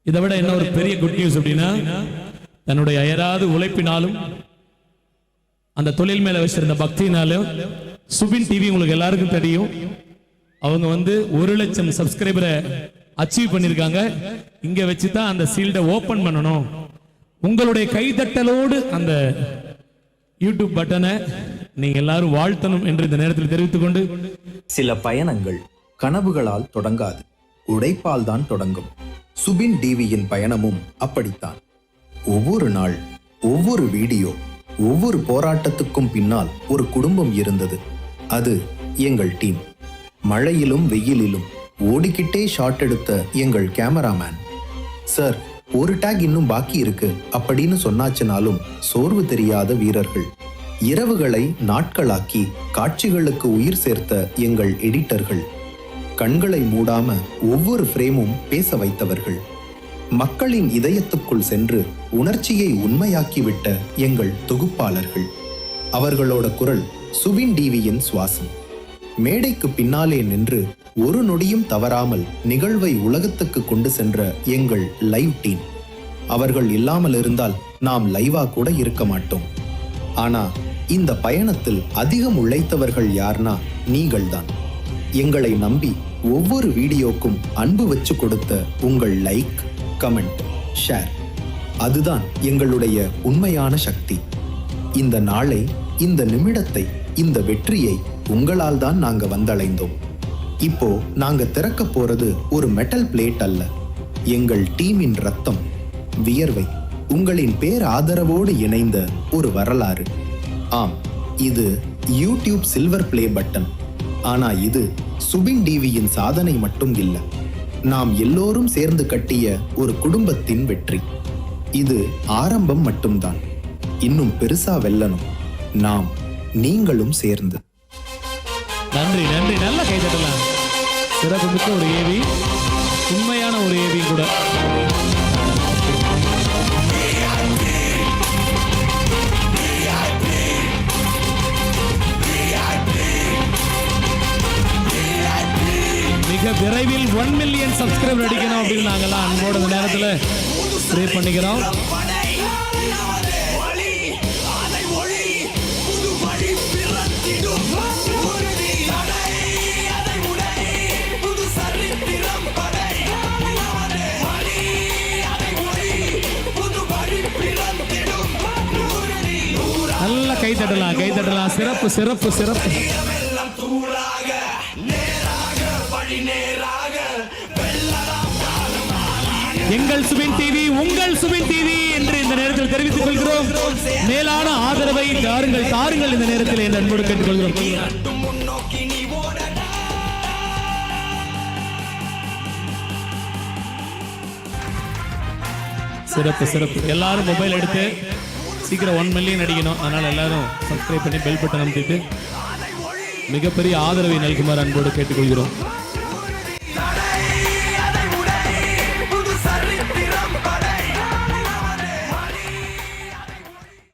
இதை விட என்ன ஒரு பெரிய குட் நியூஸ் அப்படின்னா, தன்னுடைய அயராது உழைப்பினாலும் அந்த தொழில் மேல வச்சிருந்த பக்தினாலும் சுபின் டிவி உங்களுக்கு எல்லாருக்கும் தெரியும். அவங்க 1,00,000 சப்ஸ்கிரைபரை அச்சீவ் பண்ணிருக்காங்க. இங்க வச்சுதான் அந்த சீல்டை ஓபன் பண்ணணும். உங்களுடைய கைதட்டலோடு அந்த யூடியூப் பட்டனை நீங்க எல்லாரும் வாழ்த்தணும் என்று இந்த நேரத்தில் தெரிவித்துக் கொண்டு, சில பயணங்கள் கனவுகளால் தொடங்காது, உழைப்பால் தான் தொடங்கும். சுபின் டிவியின் பயணமும் அப்படித்தான். ஒவ்வொரு நாள், ஒவ்வொரு வீடியோ, ஒவ்வொரு போராட்டத்துக்கும் பின்னால் ஒரு குடும்பம் இருந்தது. அது எங்கள் டீம். மழையிலும் வெயிலிலும் ஓடிக்கிட்டே ஷாட் எடுத்த எங்கள் கேமராமேன். சார், ஒரு டேக் இன்னும் பாக்கி இருக்கு அப்படின்னு சொன்னாச்சுனாலும் சோர்வு தெரியாத வீரர்கள். இரவுகளை நாட்களாக்கி காட்சிகளுக்கு உயிர் சேர்த்த எங்கள் எடிட்டர்கள். கண்களை மூடாம ஒவ்வொரு ஃப்ரேமும் பேச வைத்தவர்கள். மக்களின் இதயத்துக்குள் சென்று உணர்ச்சியை உண்மையாக்கிவிட்ட எங்கள் தொகுப்பாளர்கள். அவர்களோட குரல் சுபின் டிவியின் சுவாசம். மேடைக்கு பின்னாலே நின்று ஒரு நொடியும் தவறாமல் நிகழ்வை உலகத்துக்கு கொண்டு சென்ற எங்கள் லைவ் டீம். அவர்கள் இல்லாமல் இருந்தால் நாம் லைவா கூட இருக்க மாட்டோம். ஆனா இந்த பயணத்தில் அதிகம் உழைத்தவர்கள் யார்னா நீங்கள்தான். எங்களை நம்பி ஒவ்வொரு வீடியோக்கும் அன்பு வச்சு கொடுத்த உங்கள் லைக், கமெண்ட், ஷேர், அதுதான் எங்களுடைய உண்மையான சக்தி. இந்த நாளை, இந்த நிமிடத்தை, இந்த வெற்றியை உங்களால் தான் நாங்க வந்தடைந்தோம். இப்போ நாங்க திறக்க போறது ஒரு மெட்டல் பிளேட் அல்ல, எங்கள் டீமின் ரத்தம், வியர்வை, உங்களின் பேர் ஆதரவோடு இணைந்த ஒரு வரலாறு. ஆம், இது யூடியூப் சில்வர் பிளே பட்டன். ஆனா இது சுபின் டிவியின் சாதனை மட்டும் இல்லை, நாம் எல்லோரும் சேர்ந்து கட்டிய ஒரு குடும்பத்தின் வெற்றி. இது ஆரம்பம் மட்டும்தான். இன்னும் பெருசா வெல்லணும் நாம், நீங்களும் சேர்ந்து. நன்றி நன்றி. நல்ல கைதட்டலாம். சிறப்பு மிக்க ஒரு ஏவி, உண்மையான ஒரு ஏவி கூட. மிக விரைவில் 1 மில்லியன் சப்ஸ்கிரைபர் அடிக்கணும் அப்படின்னு நாங்கெல்லாம் அன்போட இந்த நேரத்தில் ப்ரே பண்ணிக்கிறோம். நல்ல கை தட்டலாம், கை தட்டலாம். சிறப்பு சிறப்பு சிறப்பு. எங்கள் சுபின் டிவி, உங்கள் சுபின் டிவி என்று இந்த நேரத்தில் தெரிவித்துக் கொள்கிறோம். மேலான ஆதரவை தாருங்கள், தாருங்கள் இந்த நேரத்தில் என் அன்போடு கேட்டுக்கொள்கிறோம். சிறப்பு சிறப்பு. எல்லாரும் மொபைல் எடுத்து சீக்கிரம் 1 மில்லியன் அடிக்கணும். அதனால எல்லாரும் சப்ஸ்கிரைப் பண்ணி பெல் பட்டன் அமுத்திட்டு மிகப்பெரிய ஆதரவை நல்குமாறு அன்போடு கேட்டுக்கொள்கிறோம்.